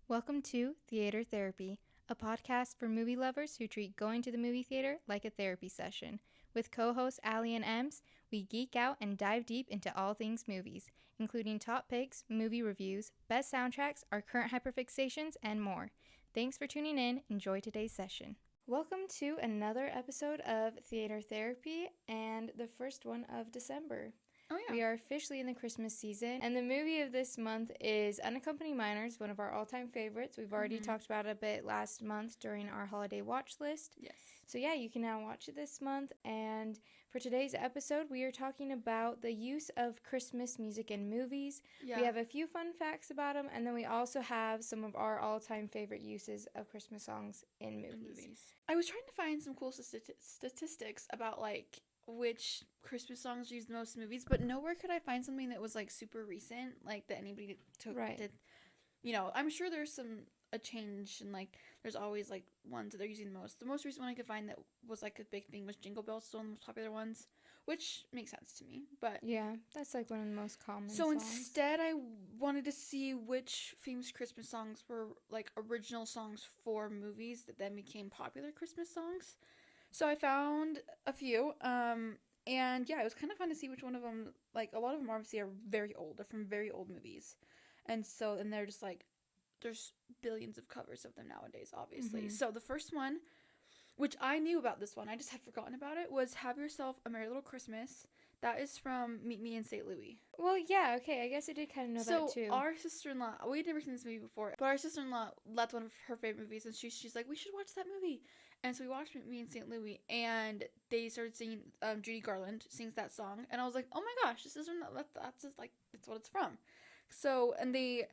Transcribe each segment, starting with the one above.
Welcome to Theater Therapy, a podcast for movie lovers who treat going to the movie theater like a therapy session. With co-hosts Aly and Ems, we geek out and dive deep into all things movies, including top picks, movie reviews, best soundtracks, our current hyperfixations, and more. Thanks for tuning in. Enjoy today's session. Welcome to another episode of Theater Therapy and the first one of December. Oh, yeah. We are officially in the Christmas season, and the movie of this month is Unaccompanied Minors, one of our all-time favorites. We've already talked about it a bit last month during our holiday watch list. Yes. So yeah, you can now watch it this month, and for today's episode, we are talking about the use of Christmas music in movies. Yeah. We have a few fun facts about them, and then we also have some of our all-time favorite uses of Christmas songs in movies. I was trying to find some cool statistics about, which Christmas songs use the most in movies, but nowhere could I find something that was, super recent, that anybody took. Right. Did. I'm sure there's a change, and, there's always, ones that they're using the most. The most recent one I could find that was, a big thing was Jingle Bells, one of the most popular ones, which makes sense to me, but... Yeah, that's, one of the most common So songs. instead, I wanted to see which famous Christmas songs were, original songs for movies that then became popular Christmas songs. So I found a few, and yeah, it was kind of fun to see which one of them, a lot of them obviously are very old, they're from very old movies, and they're just, there's billions of covers of them nowadays, obviously. Mm-hmm. So the first one, which I knew about this one, I just had forgotten about it, was Have Yourself a Merry Little Christmas. That is from Meet Me in St. Louis. Well, yeah, okay, I guess I did kind of know that too. So our sister-in-law, we had never seen this movie before, but our sister-in-law, that's one of her favorite movies, and she's like, we should watch that movie. And so we watched Meet Me in St. Louis, and they started singing, Judy Garland sings that song, and I was like, oh my gosh, this isn't, that's just, it's what it's from. So, and they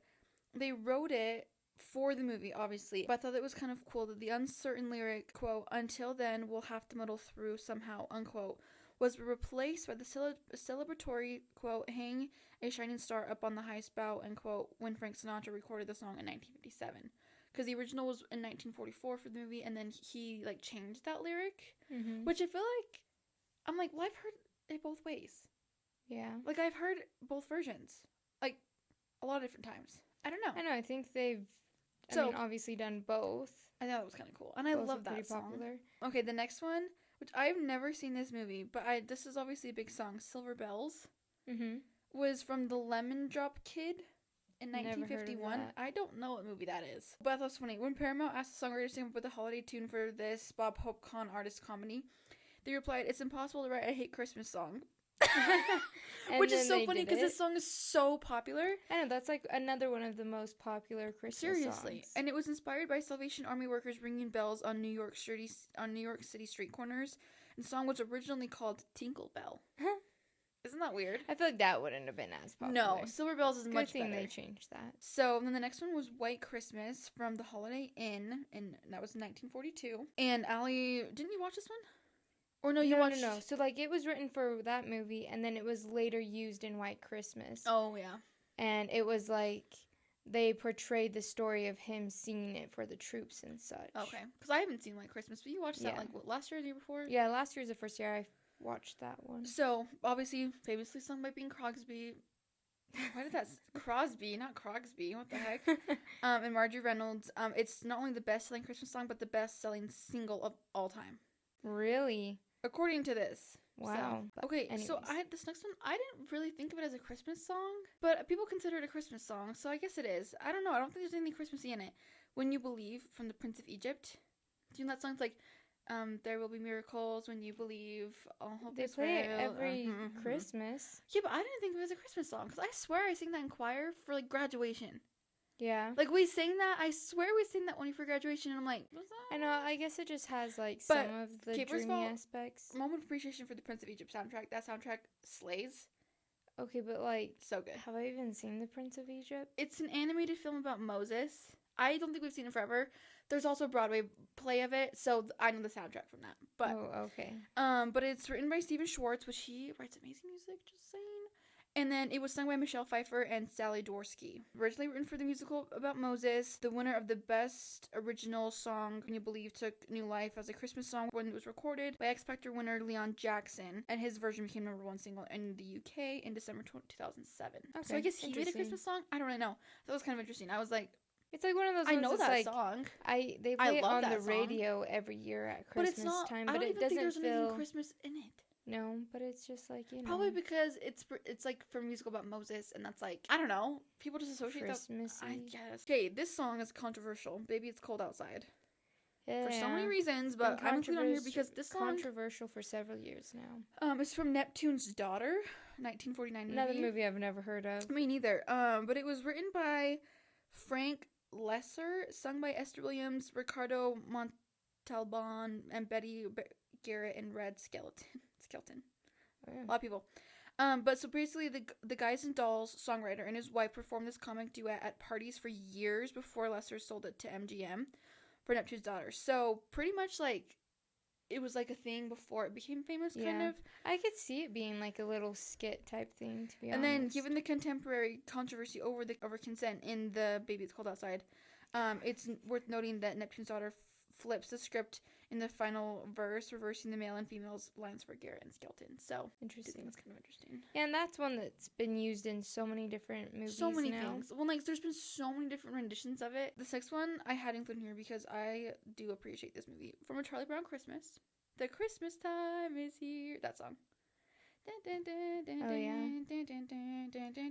wrote it for the movie, obviously, but I thought it was kind of cool that the uncertain lyric, quote, until then we'll have to muddle through somehow, unquote, was replaced by the celebratory, quote, hang a shining star up on the highest bough, end quote, when Frank Sinatra recorded the song in 1957. Because the original was in 1944 for the movie, and then he, changed that lyric, which I feel I'm like, well, I've heard it both ways. Yeah. I've heard both versions, a lot of different times. I don't know. I know, I think they've, obviously done both. I thought it was kind of cool, and I love that song. Popular. Okay, the next one, which I've never seen this movie, but this is obviously a big song, Silver Bells, was from the Lemon Drop Kid in 1951. I don't know what movie that is, but that was funny. When Paramount asked the songwriter to come up with a holiday tune for this Bob Hope Con artist comedy, they replied, it's impossible to write a hate Christmas song. Which is so funny because this song is so popular. I know, that's another one of the most popular Christmas songs. And it was inspired by Salvation Army workers ringing bells on New York City street corners. And the song was originally called Tinkle Bell. Isn't that weird? I feel like that wouldn't have been as popular. No, Silver Bells is much better. Good thing they changed that. So then the next one was White Christmas from the Holiday Inn, and that was in 1942. And Aly, didn't you watch this one? Or no, you watched... No. So, it was written for that movie, and then it was later used in White Christmas. Oh, yeah. And it was, they portrayed the story of him singing it for the troops and such. Okay. Because I haven't seen White Christmas, but you watched that, last year or the year before? Yeah, last year was the first year I watched that one. So, obviously, famously sung by Bing Crosby. Why did that... Crosby, not Crogsby. What the heck? And Marjorie Reynolds. It's not only the best-selling Christmas song, but the best-selling single of all time. Really? According to this. Wow. So, okay, anyways. So this next one, I didn't really think of it as a Christmas song, but people consider it a Christmas song, so I guess it is. I don't know. I don't think there's anything Christmassy in it. When You Believe from the Prince of Egypt. Do you know that song's there will be miracles when you believe. All hope they is play real. it every Christmas. Yeah, but I didn't think of it as a Christmas song, because I swear I sang that in choir for, graduation. Yeah. We sang that, I swear we sang that one for graduation, and I'm like, what's that? I know, I guess it just has, some of the dreamy aspects. Moment of appreciation for the Prince of Egypt soundtrack. That soundtrack slays. Okay, but, so good. have I even seen The Prince of Egypt? It's an animated film about Moses. I don't think we've seen it forever. There's also a Broadway play of it, so I know the soundtrack from that. But, oh, okay. But it's written by Stephen Schwartz, which he writes amazing music, just saying. And then it was sung by Michelle Pfeiffer and Sally Dorsey. Originally written for the musical about Moses, the winner of the Best Original Song, Can You Believe, took new life as a Christmas song when it was recorded by X Factor winner Leon Jackson, and his version became #1 single in the UK in December 2007. Okay, so I guess he made a Christmas song? I don't really know. That was kind of interesting. I was like, It's like one of those I ones know that's that like, song. they I play it love on that the song. radio every year at But Christmas it's not. time, I but don't it even think doesn't there's feel anything Christmas in it. no, but it's just like, you know, Probably because it's like for a musical about Moses, and that's like, I don't know. People just associate that. Christmassy. I guess. Okay, this song is controversial. Baby, it's cold outside. Yeah, For so many reasons, been but I'm including on here because this song controversial for several years now. it's from Neptune's Daughter, 1949 movie. Another movie I've never heard of. Me neither. But it was written by Frank Lesser, sung by Esther Williams, Ricardo Montalban, and Betty Garrett and Red Skelton. Oh, yeah. A lot of people. But so basically, the Guys and Dolls songwriter and his wife performed this comic duet at parties for years before Lesser sold it to MGM for Neptune's Daughter. So pretty much like it was like a thing before it became famous, kind of. I could see it being like a little skit type thing, to be honest. And then, given the contemporary controversy over consent in the Baby It's Cold Outside, it's worth noting that Neptune's Daughter flips the script in the final verse, reversing the male and female's lines for Garrett and Skelton. So, interesting. I think that's kind of interesting. Yeah, and that's one that's been used in so many different movies. So many now. things. Well, like, there's been so many different renditions of it. The next one I had included here because I do appreciate this movie. From A Charlie Brown Christmas. The Christmas time is here. That song. Oh, yeah.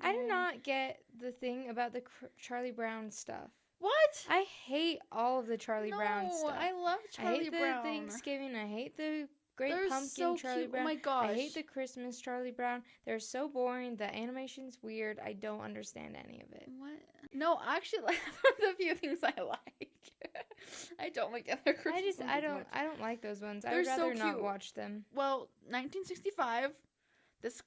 I do not get the thing about the Charlie Brown stuff. What? I hate all of the Charlie Brown stuff. I love Charlie Brown. I hate the Thanksgiving. I hate the Great They're Pumpkin so Charlie cute. Brown. Oh my gosh. I hate the Christmas Charlie Brown. They're so boring. The animation's weird. I don't understand any of it. What? No, I actually like the few things I like. I don't like other Christmas ones I much. don't like those ones. They're I'd rather so not cute. watch them. Well, 1965. This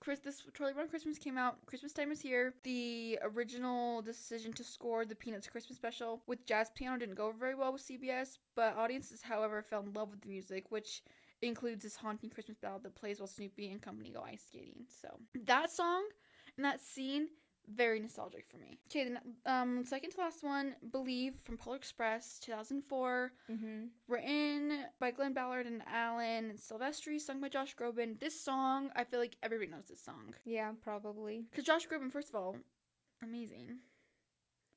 Charlie Brown Christmas came out. Christmas Time is Here. The original decision to score the Peanuts Christmas special with jazz piano didn't go very well with CBS, but audiences, however, fell in love with the music, which includes this haunting Christmas ballad that plays while Snoopy and company go ice skating. So that song and that scene, very nostalgic for me. Okay, the second to last one, Believe from Polar Express, 2004. Written by Glenn Ballard and Alan Silvestri, sung by Josh Groban. This song, I feel like everybody knows this song. Yeah, probably. Because Josh Groban, first of all, amazing.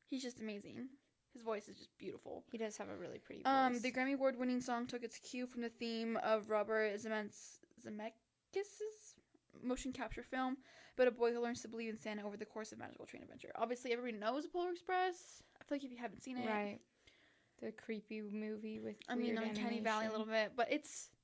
He's just amazing. His voice is just beautiful. He does have a really pretty voice. The Grammy Award-winning song took its cue from the theme of Robert Zemeckis' motion capture film, but a boy who learns to believe in Santa over the course of magical train adventure. Obviously, everybody knows Polar Express. I feel like if you haven't seen it, right? The creepy movie with Uncanny animation. Valley a little bit, but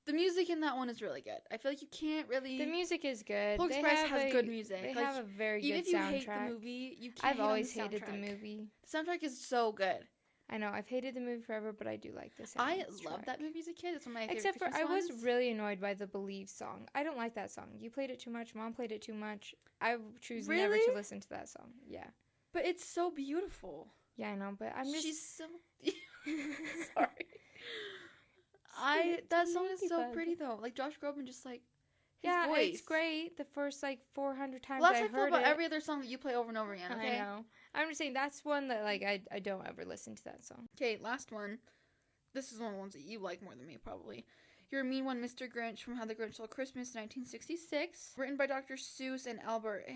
the music in that one is really good. I feel like you can't really. The music is good. Polar Express has good music. They like, have a very even good soundtrack. Even if you hate the movie, you can't. I've always hated the movie. The soundtrack is so good. I know, I've hated the movie forever, but I do like this. I loved that movie as a kid. It's one of my favorite Except for, Christmas I ones. was really annoyed by the Believe song. I don't like that song. You played it too much. Mom played it too much. I choose never to listen to that song. Yeah. But it's so beautiful. Yeah, I know, but I'm just... She's so... Sorry. That song is so pretty, though. Like, Josh Groban just, like, his voice. It's great. The first, 400 times well, I heard it. that's how I feel about every other song that you play over and over again, okay? I know. I'm just saying, that's one that, I don't ever listen to that song. Okay, last one. This is one of the ones that you like more than me, probably. You're a Mean One, Mr. Grinch from How the Grinch Stole Christmas, 1966. Written by Dr. Seuss and Albert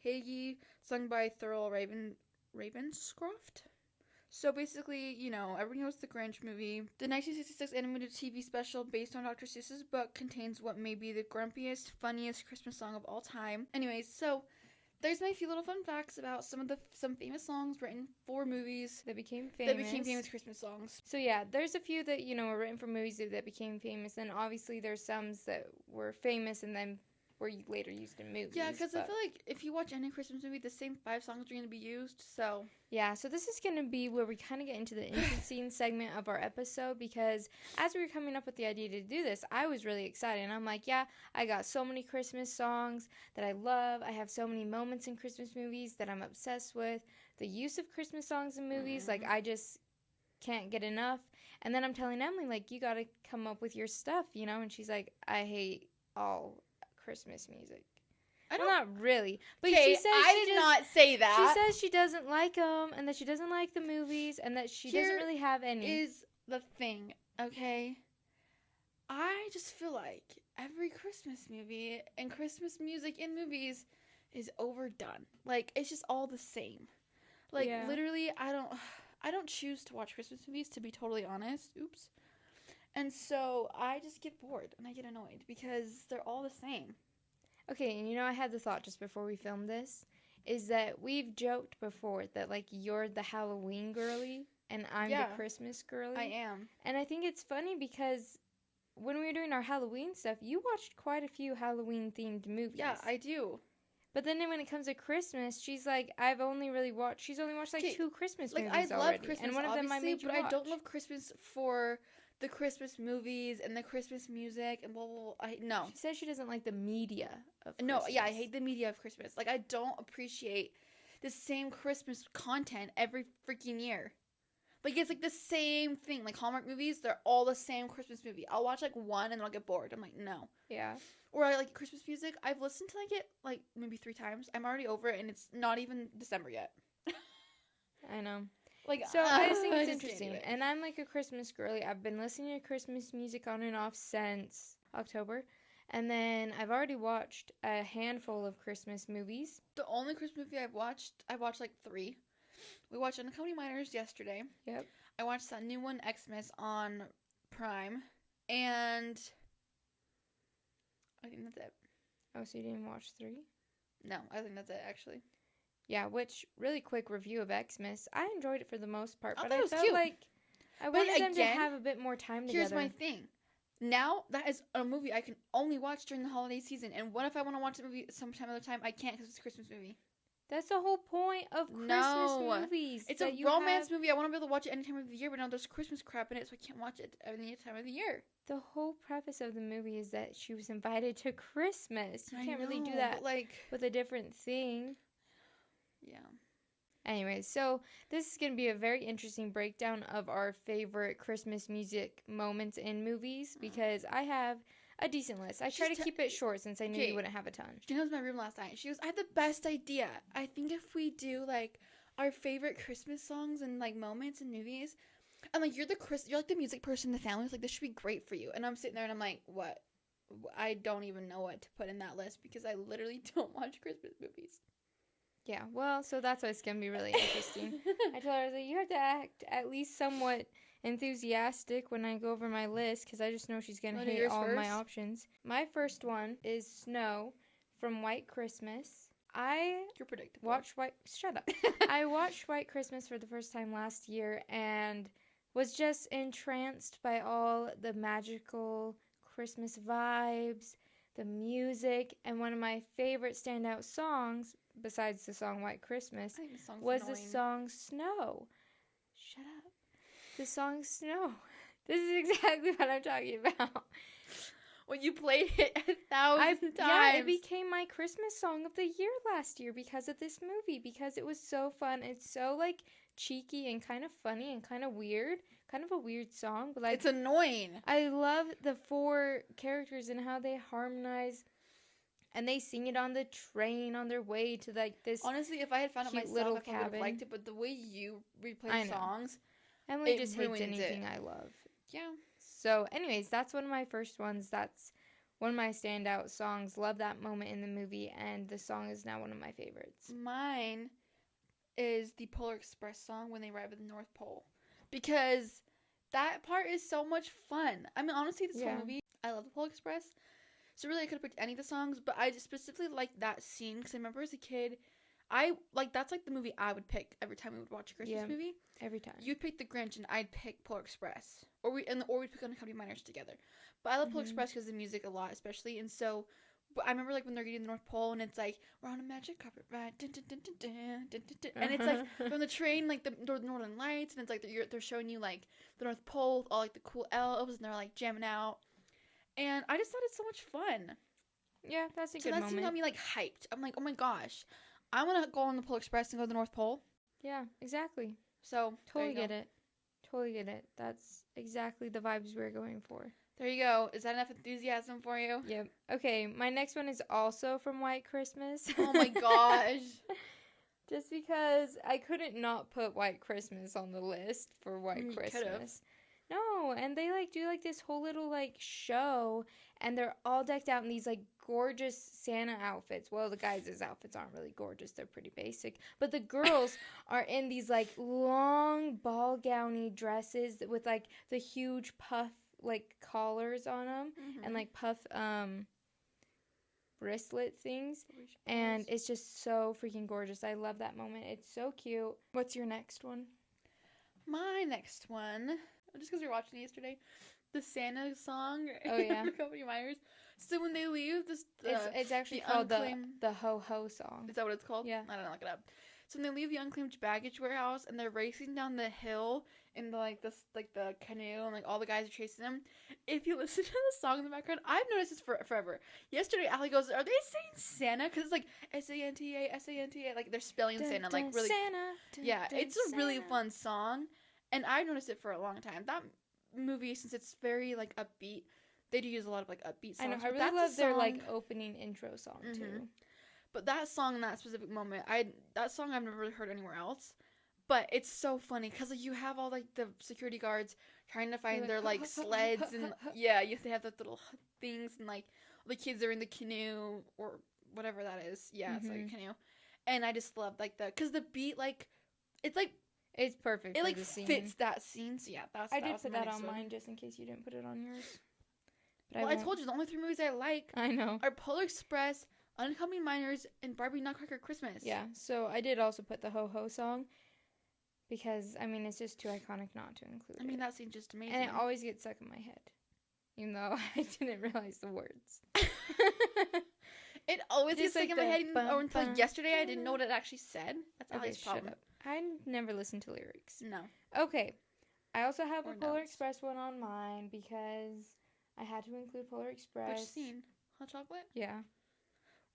Hagee, sung by Thurl Ravenscroft. So basically, everybody knows the Grinch movie. The 1966 animated TV special based on Dr. Seuss's book contains what may be the grumpiest, funniest Christmas song of all time. Anyways, so there's my few little fun facts about some famous songs written for movies that became famous. Christmas songs. So yeah, there's a few that were written for movies that became famous, and obviously there's some that were famous and then were later used in movies. Yeah, because I feel like if you watch any Christmas movie, the same 5 songs are going to be used, so... Yeah, so this is going to be where we kind of get into the interesting segment of our episode, because as we were coming up with the idea to do this, I was really excited, and I'm like, yeah, I got so many Christmas songs that I love. I have so many moments in Christmas movies that I'm obsessed with. The use of Christmas songs in movies, I just can't get enough. And then I'm telling Emily, you got to come up with your stuff, and she's like, I hate all Christmas music. Not really, but she says I did not say that. She says she doesn't like them, and that she doesn't like the movies, and that she doesn't really have any. Is the thing, okay? I just feel like every Christmas movie and Christmas music in movies is overdone. It's just all the same. Literally, I don't choose to watch Christmas movies, to be totally honest. Oops. And so I just get bored and I get annoyed because they're all the same. Okay, and I had the thought just before we filmed this, is that we've joked before that, like, you're the Halloween girly and I'm the Christmas girly. I am. And I think it's funny because when we were doing our Halloween stuff, you watched quite a few Halloween-themed movies. Yeah, I do. But then when it comes to Christmas, she's like, she's only watched, like, 2 Christmas movies I love already. Christmas, and one of them I made you watch. I don't love Christmas for the Christmas movies and the Christmas music and blah, blah, blah. No. She says she doesn't like the media of Christmas. No, yeah, I hate the media of Christmas. Like, I don't appreciate the same Christmas content every freaking year. Like, it's, like, the same thing. Like, Hallmark movies, they're all the same Christmas movie. I'll watch, like, one and then I'll get bored. I'm like, no. Yeah. Or I like Christmas music. I've listened to, like, it, like, maybe 3 times. I'm already over it, and it's not even December yet. I know. Like, so I just think it's interesting. And I'm, like, a Christmas girly. I've been listening to Christmas music on and off since October. And then I've already watched a handful of Christmas movies. The only Christmas movie I watched, like, 3. We watched Unaccompanied yesterday. Yep. I watched that new one, Xmas, on Prime. And I think that's it. Oh, so you didn't watch 3? No, I think that's it, actually. Yeah, which, really quick review of Xmas. I enjoyed it for the most part, but I felt cute. like I wanted them to have a bit more time together. Here's my thing. Now, that is a movie I can only watch during the holiday season. And what if I want to watch the movie sometime other time? I can't because it's a Christmas movie. That's the whole point of Christmas movies. It's a romance movie. I want to be able to watch it any time of the year, but now there's Christmas crap in it, so I can't watch it any time of the year. The whole preface of the movie is that she was invited to Christmas. You can't really do that with a different thing. Yeah. Anyway, so this is going to be a very interesting breakdown of our favorite Christmas music moments in movies because I have a decent list. I try to keep it short since I knew you wouldn't have a ton. She was in my room last night. She goes, I have the best idea. I think if we do, like, our favorite Christmas songs and, like, moments in movies, and, like, you're like the music person in the family. It's like, this should be great for you. And I'm sitting there and I'm like, what? I don't even know what to put in that list because I literally don't watch Christmas movies. Yeah, well, so that's why it's going to be really interesting. I told her, I was like, you have to act at least somewhat enthusiastic when I go over my list because I just know she's going to hate all my options. My first one is Snow from White Christmas. You're predictable. Shut up. I watched White Christmas for the first time last year and was just entranced by all the magical Christmas vibes, the music, and one of my favorite standout songs, besides the song White Christmas, was the song Snow. Shut up. The song Snow. This is exactly what I'm talking about. When you played it 1,000 times. Yeah, it became my Christmas song of the year last year because of this movie, because it was so fun. It's so, like, cheeky and kind of funny and kind of weird. Kind of a weird song, but, like, it's annoying. I love the 4 characters and how they harmonize. And they sing it on the train on their way to, like, this honestly, if I had found it myself, little I would have liked it. But the way you replay songs, Emily just hates anything I love. Yeah. So, anyways, that's one of my first ones. That's one of my standout songs. Love that moment in the movie, and the song is now one of my favorites. Mine is the Polar Express song when they arrive at the North Pole. Because that part is so much fun. I mean, honestly, this whole movie, I love the Polar Express. So really, I could have picked any of the songs, but I just specifically like that scene because I remember as a kid, that's like the movie I would pick every time we would watch a Christmas movie. Every time. You'd pick The Grinch and I'd pick Polar Express, or we'd pick Unaccompanied together. But I love Polar Express because of the music a lot, especially, and so. But I remember like when they're getting the North Pole and it's like we're on a magic carpet ride, dun, dun, dun, dun, dun, dun, dun, dun. And it's like from the train, like the Northern Lights, and it's like they're showing you like the North Pole with all like the cool elves, and they're like jamming out, and I just thought it's so much fun. Yeah, that's a good moment. So that got me, like, hyped. I'm like, oh, my gosh. I want to go on the Polar Express and go to the North Pole. Yeah, exactly. So, Totally get it. Totally get it. That's exactly the vibes we're going for. There you go. Is that enough enthusiasm for you? Yep. Okay, my next one is also from White Christmas. Oh, my gosh. Just because I couldn't not put White Christmas on the list for White Christmas. Could've. No, and they, like, do, like, this whole little, like, show, and they're all decked out in these, like, gorgeous Santa outfits. Well, the guys' outfits aren't really gorgeous. They're pretty basic. But the girls are in these, like, long ball gowny dresses with, like, the huge puff, like, collars on them. And, like, puff, wristlet things. And it's just so freaking gorgeous. I love that moment. It's so cute. What's your next one? My next one, just because we were watching it yesterday, the Santa song. Oh, yeah. Unaccompanied minors. So when they leave, it's actually called the Ho Ho song. Is that what it's called? Yeah. I don't know, look it up. So when they leave the unclaimed baggage warehouse and they're racing down the hill in the canoe and like all the guys are chasing them. If you listen to the song in the background, I've noticed this forever. Yesterday, Aly goes, "Are they saying Santa?" Because it's like Santa, Santa, like they're spelling Santa, like really. Santa, yeah, it's a really fun song, and I've noticed it for a long time. That movie, since it's very like upbeat, they do use a lot of like upbeat songs. I know. I really love their like opening intro song too. But that song in that specific moment, that song I've never really heard anywhere else. But it's so funny because like, you have all like the security guards trying to find their like sleds and yeah, they have the little things and like the kids are in the canoe or whatever that is. Yeah, it's like a canoe, and I just love like because the beat like it's perfect. It for like the scene. fits that scene. So yeah, I did put that on mine just in case you didn't put it on yours. But I told you the only 3 movies I like. I know. Are Polar Express, Unaccompanied Minors, and Barbie Nutcracker Christmas. Yeah, so I did also put the Ho Ho song because, I mean, it's just too iconic not to include it. I mean, that scene's just amazing. And it always gets stuck in my head, even though I didn't realize the words. It always gets stuck in my head, or until yesterday I didn't know what it actually said. That's Aly's problem. Shut up. I never listened to lyrics. No. Okay, I also have a Polar Express one on mine because I had to include Polar Express. Which scene? Hot Chocolate? Yeah.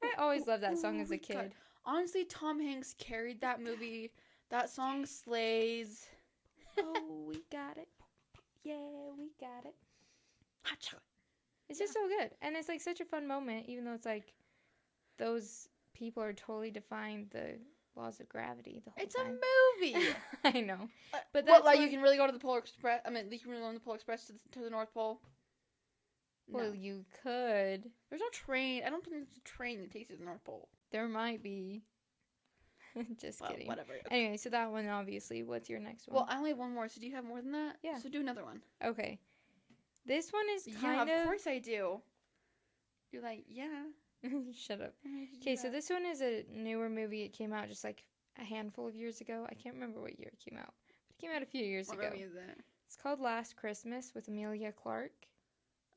I always loved that song as a kid. God. Honestly, Tom Hanks carried that movie. That song slays. Oh, we got it. Yeah, we got it. Hot Chocolate. It's just so good. And it's like such a fun moment, even though it's like those people are totally defying the laws of gravity the whole time. It's a movie. I know. But that's like you can really go to the Polar Express. I mean, you can really go on the Polar Express to the North Pole. Well, no. You could. There's no train. I don't think there's a train that takes you to the North Pole. There might be. Just kidding. Whatever. Anyway, so that one, obviously. What's your next one? Well, I only have one more. So do you have more than that? Yeah. So do another one. Okay. This one is kind of course I do. You're like, yeah. Shut up. Okay, so this one is a newer movie. It came out just like a handful of years ago. I can't remember what year it came out. But it came out a few years ago. What movie is it? It's called Last Christmas with Emilia Clarke.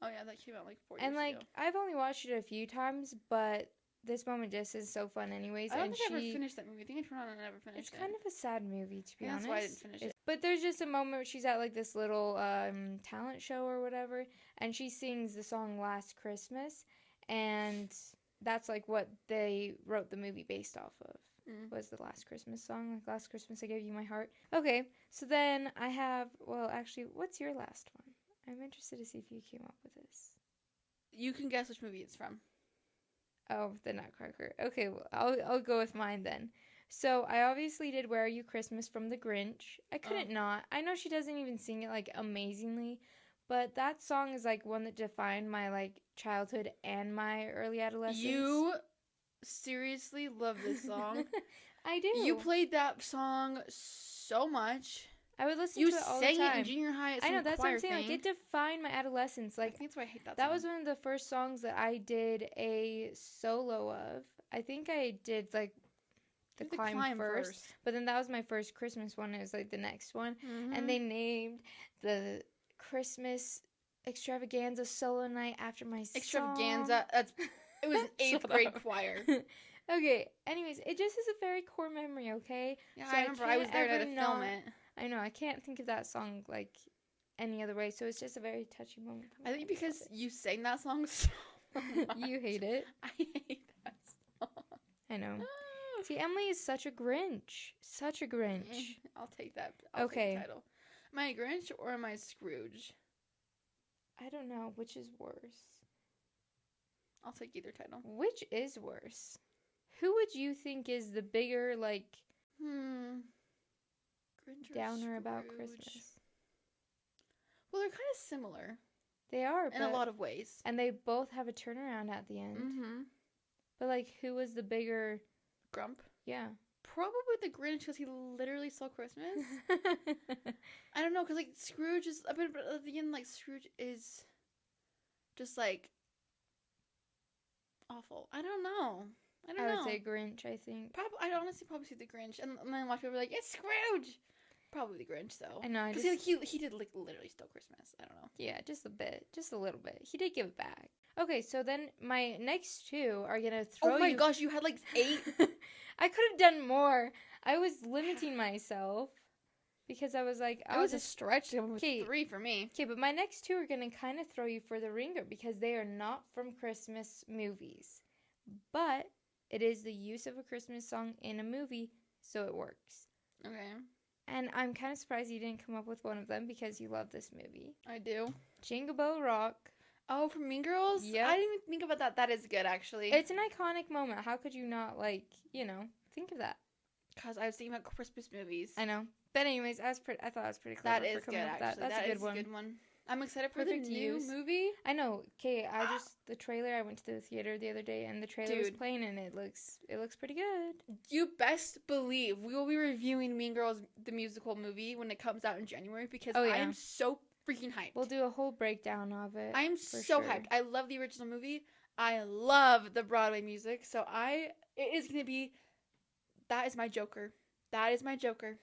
Oh, yeah, that came out like 4 years ago. And, like, ago. I've only watched it a few times, but this moment just is so fun anyways. I don't think I ever finished that movie. I think I turned on and never finished it. It's kind of a sad movie, to be honest. That's why I didn't finish it. But there's just a moment where she's at, like, this little talent show or whatever, and she sings the song Last Christmas, and that's, like, what they wrote the movie based off of. Was the Last Christmas song. Like, Last Christmas I Gave You My Heart. Okay, so then I have, well, actually, what's your last one? I'm interested to see if you came up with this. You can guess which movie it's from. Oh, the Nutcracker. Okay, well, I'll go with mine then. So, I obviously did Where Are You Christmas from The Grinch. I couldn't not. I know she doesn't even sing it, like, amazingly, but that song is, like, one that defined my, like, childhood and my early adolescence. You seriously love this song. I do. You played that song so much. I would listen to it all the time. You sang it in junior high. I know, that's what I'm saying. Like, it defined my adolescence. Like, I think that's why I hate that song. That was one of the first songs that I did a solo of. I think I did, like, the Climb first. But then that was my first Christmas one. It was, like, the next one. Mm-hmm. And they named the Christmas extravaganza solo night after my song. Extravaganza. It was an 8th grade choir. Okay. Anyways, it just is a very core memory, okay? Yeah, so I remember I was there to film it. I know. I can't think of that song, like, any other way. So it's just a very touchy moment. I think because you sang that song so much. You hate it. I hate that song. I know. See, Emily is such a Grinch. Such a Grinch. I'll take that. I'll take the title. Am I a Grinch or am I Scrooge? I don't know. Which is worse? I'll take either title. Which is worse? Who would you think is the bigger, like... Grinch or downer Scrooge? About Christmas? Well, they're kind of similar. They are, in a lot of ways. And they both have a turnaround at the end. Mm-hmm. But, like, who was the bigger... Grump? Yeah. Probably the Grinch, because he literally stole Christmas. I don't know, because, like, Scrooge is... But at the end, like, Scrooge is just, like, awful. I don't know. I would say Grinch, I think. I'd honestly probably say the Grinch. And then a lot of people are like, it's Scrooge! Probably the Grinch, though. I know. Because he did, like, literally steal Christmas. I don't know. Yeah, just a bit. Just a little bit. He did give it back. Okay, so then my next two are going to throw you... Oh my gosh, you had, like, 8? I could have done more. I was limiting myself because I was like... It was a stretch. It was 3 for me. Okay, but my next two are going to kind of throw you for the ringer because they are not from Christmas movies. But it is the use of a Christmas song in a movie, so it works. Okay. And I'm kind of surprised you didn't come up with one of them because you love this movie. I do. Jingle Bell Rock. Oh, from Mean Girls? Yeah. I didn't even think about that. That is good, actually. It's an iconic moment. How could you not, like, think of that? Because I was thinking about Christmas movies. I know. But anyways, I thought it was pretty clever. That is good, actually. That's a good one. I'm excited for Perfect the new use. movie. I know. Okay, the trailer, I went to the theater the other day, and the trailer was playing, and it looks pretty good. You best believe we will be reviewing Mean Girls, the musical movie, when it comes out in January, because I am so freaking hyped. We'll do a whole breakdown of it. I'm so hyped. I love the original movie. I love the Broadway music. So it is going to be, that is my Joker. That is my Joker.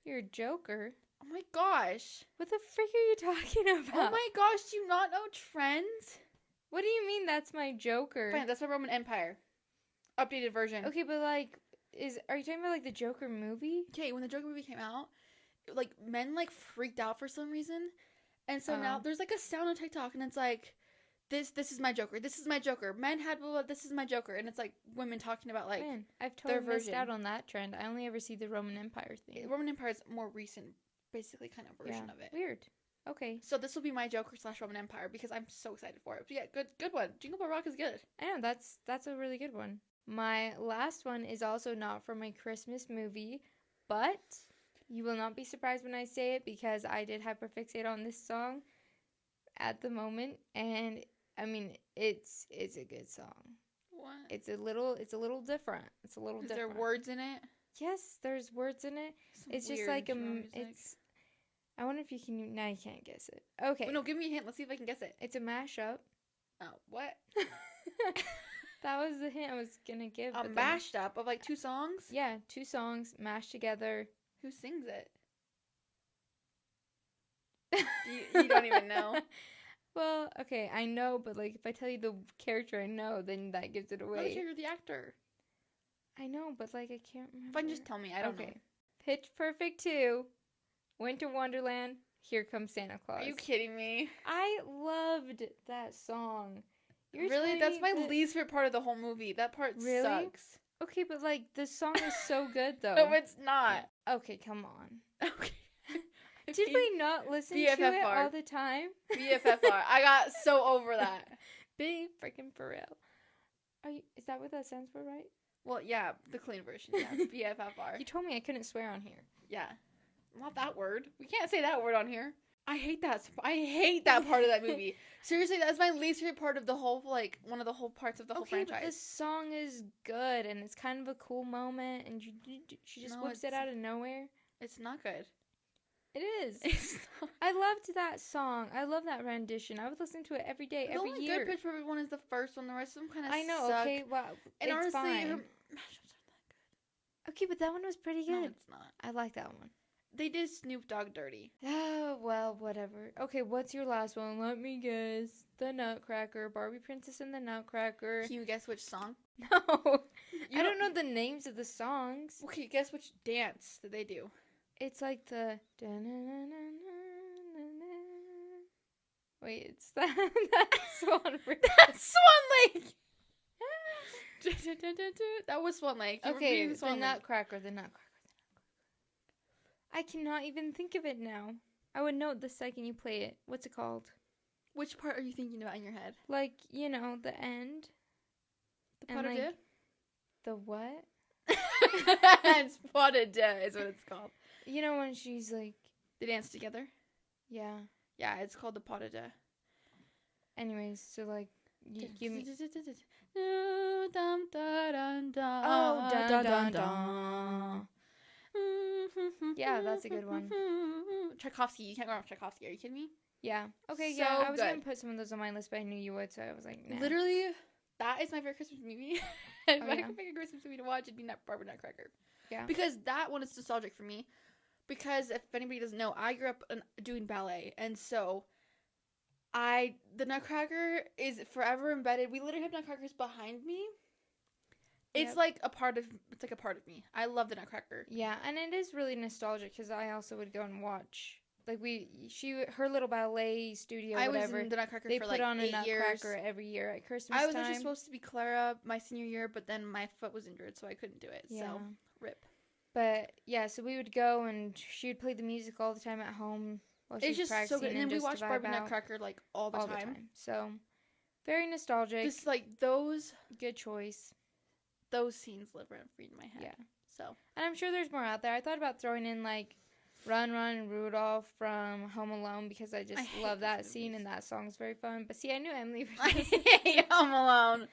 Your Joker? Oh my gosh. What the frick are you talking about? Oh my gosh, do you not know trends? What do you mean that's my Joker? Fine, that's my Roman Empire. Updated version. Okay, but like, are you talking about like the Joker movie? Okay, when the Joker movie came out, like men like freaked out for some reason. And so now there's like a sound on TikTok and it's like, this is my Joker. This is my Joker. Men had blah, blah, this is my Joker. And it's like women talking about like Man, I've totally missed out on that trend. I only ever see the Roman Empire thing. Roman Empire is more recent, basically kind of version of it. Weird. Okay. So this will be my Joker / Roman Empire because I'm so excited for it. But yeah, good one. Jingle Bell Rock is good. I know, that's a really good one. My last one is also not from a Christmas movie, but you will not be surprised when I say it because I did hyperfixate on this song at the moment, and I mean it's a good song. What? It's a little different. Is there words in it? Yes, there's words in it. It's just like it's. I wonder if you can. Now you can't guess it. Okay. Well, no, give me a hint. Let's see if I can guess it. It's a mashup. Oh, what? That was the hint I was gonna give. A mashed up of like 2 songs? Yeah, 2 songs mashed together. Who sings it? you don't even know. Well, okay, I know, but like if I tell you the character I know, then that gives it away. You're the actor. I know, but like I can't remember. Fine, just tell me. I don't know. Pitch Perfect 2, Winter Wonderland, Here Comes Santa Claus. Are you kidding me? I loved that song. Really? That's my least favorite part of the whole movie. That part sucks. Okay, but like the song is so good though. No, it's not. Okay, come on. Okay. Did we not listen to it all the time? BFFR. I got so over that. Be freaking for real. Is that what that stands for, right? Well, yeah, the clean version. Yeah, BFFR. You told me I couldn't swear on here. Yeah, not that word. We can't say that word on here. I hate that part of that movie. Seriously, that's my least favorite part of the whole, like, one of the whole parts of the whole franchise. But this song is good, and it's kind of a cool moment, and she just whips it out of nowhere. It's not good. It is. I loved that song. I love that rendition. I would listen to it every day, every year. The only good Pitch Perfect one is the first one. The rest of them kind of suck. I know, okay, well, and it's honestly, fine. her mashups aren't that good. Okay, but that one was pretty good. No, it's not. I like that one. They did Snoop Dogg dirty. Oh, well, whatever. Okay, what's your last one? Let me guess. The Nutcracker. Barbie Princess and the Nutcracker. Can you guess which song? No. I don't know the names of the songs. Okay, guess which dance did they do? It's like the... Wait, it's that Swan Lake. That's Swan Lake! That was Swan Lake. Okay, the Nutcracker. I cannot even think of it now. I would know it the second you play it. What's it called? Which part are you thinking about in your head? Like, the end. The pas de deux? The what? It's pas de deux is what it's called. You know when she's like... They dance together? Yeah. Yeah, it's called the pas de deux. Anyways, so like, give me. Oh, dun dun dun. Yeah, that's a good one. Tchaikovsky. You can't go wrong with Tchaikovsky. Are you kidding me? Yeah. Okay, So yeah. I was good. going to put some of those on my list, but I knew you would, so I was like, nah. Literally, that is my favorite Christmas movie. If I yeah. could pick a Christmas movie to watch, it'd be Barbara Nutcracker. Yeah. Because that one is nostalgic for me. Because if anybody doesn't know, I grew up doing ballet, and so the Nutcracker is forever embedded. We literally have Nutcrackers behind me. It's like a part of me. I love the Nutcracker. Yeah, and it is really nostalgic because I also would go and watch. Like her little ballet studio, whatever. I was in the Nutcracker they for put like on 8 a Nutcracker years. every year at Christmas time. I was actually supposed to be Clara my senior year, but then my foot was injured, so I couldn't do it. Yeah. So, rip. But yeah, so we would go and she would play the music all the time at home while she was practicing. It's just so good. And then we watched Barbara Nutcracker like all the time. So, very nostalgic. Just like those. Good choice. Those scenes live rent free in my head. Yeah. So. And I'm sure there's more out there. I thought about throwing in like Run, Run, Rudolph from Home Alone because I just love that scene and that song's very fun. But see, I knew Emily would I hate Home Alone.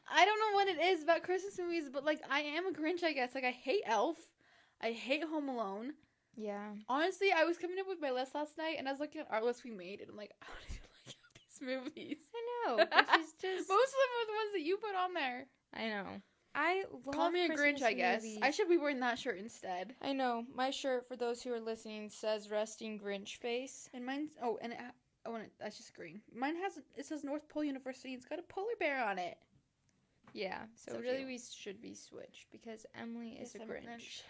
I don't know what it is about Christmas movies, but like I am a Grinch, I guess. Like I hate Elf. I hate Home Alone. Yeah. Honestly, I was coming up with my list last night and I was looking at our list we made and I'm like, I don't even like these movies. I know. Which is just most of them are the ones that you put on there. I know. I love Call me a Christmas Grinch, I guess. movies. I should be wearing that shirt instead. I know. My shirt, for those who are listening, says resting Grinch face. And mine's, that's just green. Mine it says North Pole University and it's got a polar bear on it. Yeah, so really cute. we should be switched because Emily is a I'm Grinch.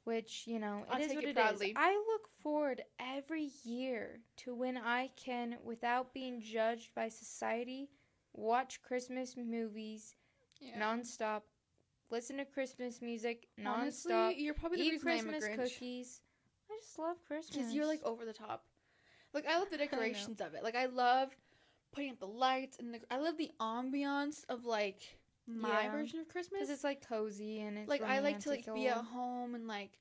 Which, you know, I'll it is take what it it proudly. is. I look forward every year to when I can, without being judged by society, watch Christmas movies nonstop, listen to Christmas music nonstop, Honestly, you're probably the eat reason Christmas I'm a Grinch. cookies. I just love Christmas. Because you're like over the top. Like I love the decorations of it. Like I love putting up the lights and I love the ambiance of like my version of Christmas. Because it's like cozy and it's like I like to like romantical. be at home and like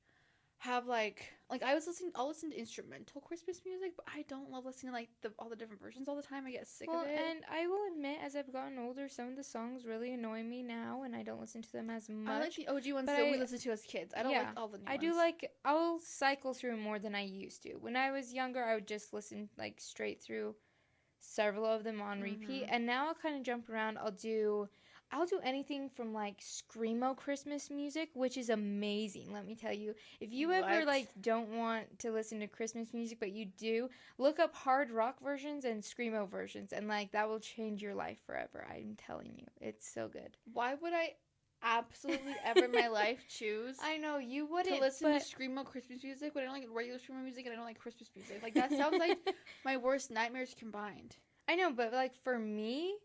have like I'll listen to instrumental Christmas music, but I don't love listening to like all the different versions all the time. I get sick of it. And I will admit, as I've gotten older, some of the songs really annoy me now, and I don't listen to them as much. I like the OG ones that we listened to as kids. I don't like all the new ones. I'll cycle through more than I used to. When I was younger, I would just listen like straight through several of them on repeat, and now I'll kind of jump around. I'll do anything from like screamo Christmas music, which is amazing. Let me tell you, if you ever like don't want to listen to Christmas music but you do, look up hard rock versions and screamo versions, and like that will change your life forever. I'm telling you, it's so good. Why would I absolutely ever in my life choose? I know you wouldn't to listen to screamo Christmas music when I don't like regular screamo music and I don't like Christmas music. Like that sounds like my worst nightmares combined. I know, but like for me,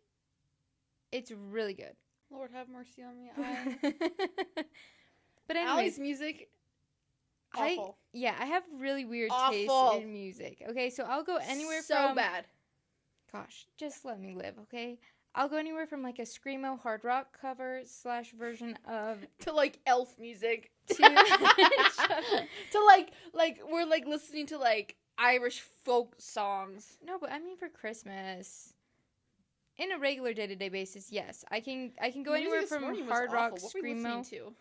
it's really good. Lord have mercy on me. But anyways, Aly's music, awful. I have really weird taste in music. Okay, so I'll go anywhere from... So bad. Gosh, just let me live, okay? I'll go anywhere from like a screamo hard rock cover / version of... to like elf music. To like we're like listening to like Irish folk songs. No, but I mean for Christmas. In a regular day-to-day basis, yes. I can go anywhere from hard rock, what screamo. were you listening to?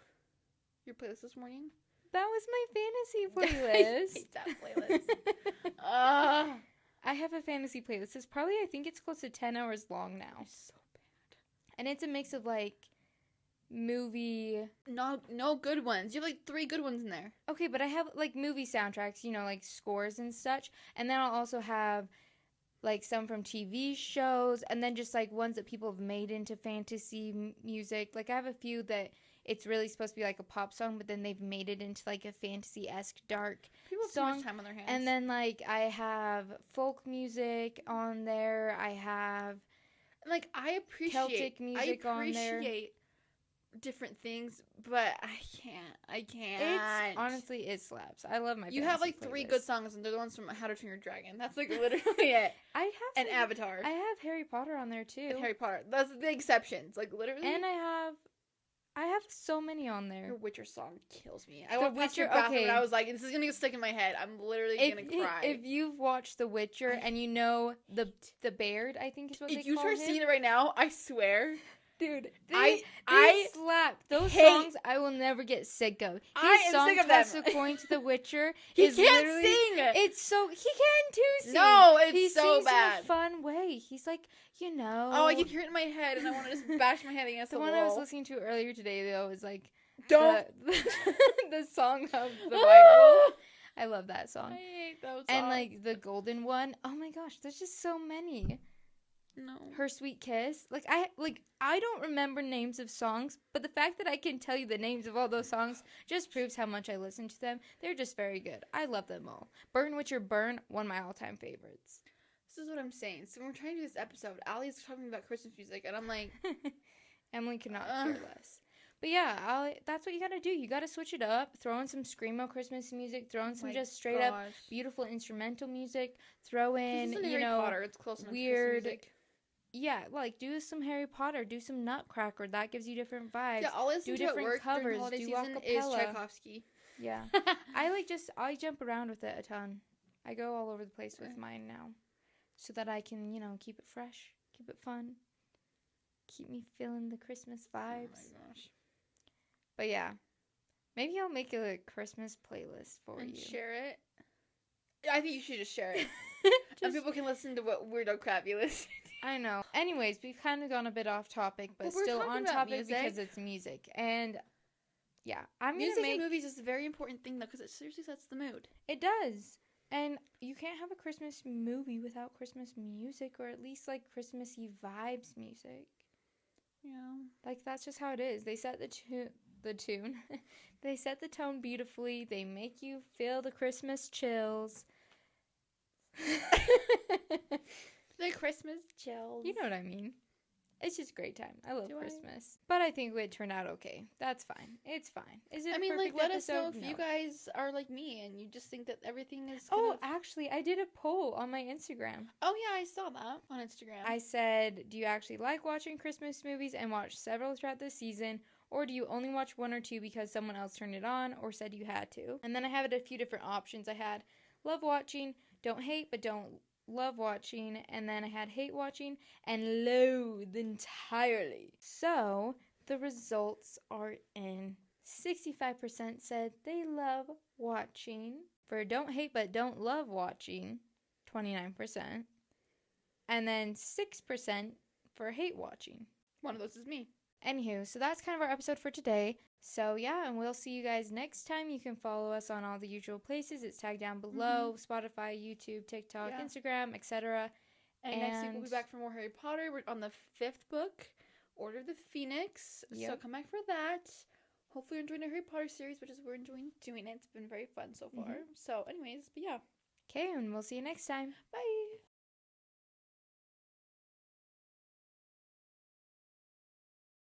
Your playlist this morning? That was my fantasy playlist. I hate that playlist. I have a fantasy playlist. I think it's close to 10 hours long now. It's so bad. And it's a mix of like movie... No good ones. You have like 3 good ones in there. Okay, but I have like movie soundtracks, you know, like scores and such. And then I'll also have like some from TV shows, and then just like ones that people have made into fantasy music. Like I have a few that it's really supposed to be like a pop song, but then they've made it into like a fantasy-esque dark people have song. Too much time on their hands. And then like I have folk music on there. I have like I appreciate Celtic music on there. Different things, but I can't. Honestly, it slaps. I love my You have like 3 good songs, and they're the ones from How to Train Your Dragon. That's like literally it. And Avatar. I have Harry Potter on there too. And Harry Potter. That's the exceptions. Like literally. And I have I have so many on there. Her Witcher song kills me. The I walked past her Witcher- bathroom okay. and I was like, this is gonna get stuck in my head. I'm literally gonna cry. If you've watched The Witcher and you know the Baird, I think is what they if you call start him. seeing it right now, I swear, Dude, I they slap. Those hate- songs I will never get sick of. His I am song sick of them. Toss a Coin to the Witcher he is can't literally sing. It's so he can too sing. No, it's he so sings bad. in a fun way. He's like, you know. Oh, I keep hearing it in my head, and I want to just bash my head against the the wall. one I was listening to earlier today though is like Don't. the song of the Bible. I love that I song. hate those songs. And like the golden one. Oh my gosh, there's just so many. no. Her Sweet Kiss. I don't remember names of songs, but the fact that I can tell you the names of all those songs just proves how much I listen to them. They're just very good. I love them all. Burn Witcher Burn, one of my all-time favorites. This is what I'm saying. So when we're trying to do this episode, Ally's talking about Christmas music, and I'm like, Emily cannot care less. But yeah, that's what you gotta do. You gotta switch it up. Throw in some screamo Christmas music. Throw in some my just straight up gosh. beautiful instrumental music. Throw in, This isn't you Harry know, Potter. It's close enough to weird. Christmas music. Yeah, like do some Harry Potter, do some Nutcracker. That gives you different vibes. Yeah, all I listen do to at different work covers, during holiday do season is acapella. Tchaikovsky. Yeah. I jump around with it a ton. I go all over the place with mine now. So that I can, keep it fresh, keep it fun, keep me feeling the Christmas vibes. Oh my gosh. But yeah, maybe I'll make a Christmas playlist for And you. share it. I think you should just share it. And people can listen to what weirdo crap you listen to. I know. Anyways, we've kind of gone a bit off topic, but Well, we're still talking on about topic music. because it's music. And yeah, I'm Music going to make... in movies is a very important thing, though, because it seriously sets the mood. It does. And you can't have a Christmas movie without Christmas music, or at least, Christmassy vibes music. Yeah. That's just how it is. They set the tune. They set the tone beautifully. They make you feel the Christmas chills. The Christmas chills. You know what I mean. It's just a great time. I love Do I? Christmas. But I think it turned out okay. That's fine. It's fine. Is it I mean, a perfect let us know episode? if No. you guys are like me and you just think that everything is Actually, I did a poll on my Instagram. Oh, yeah, I saw that on Instagram. I said, do you actually like watching Christmas movies and watch several throughout the season? Or do you only watch one or two because someone else turned it on or said you had to? And then I have a few different options. I had love watching, don't hate but don't love watching, and then I had hate watching and loathe entirely. So the results are in. 65% said they love watching. For don't hate but don't love watching, 29%. And then 6% for hate watching. One of those is me. Anywho, so that's kind of our episode for today. So yeah, and we'll see you guys next time. You can follow us on all the usual places. It's tagged down below. Spotify, YouTube, TikTok, Yeah. Instagram, etc. And next week we'll be back for more Harry Potter. We're on the 5th book, Order of the Phoenix. So Yep. come back for that. Hopefully you're enjoying the Harry Potter series, which is we're enjoying doing it. It's been very fun so far. So anyways, but yeah. Okay, and we'll see you next time. Bye.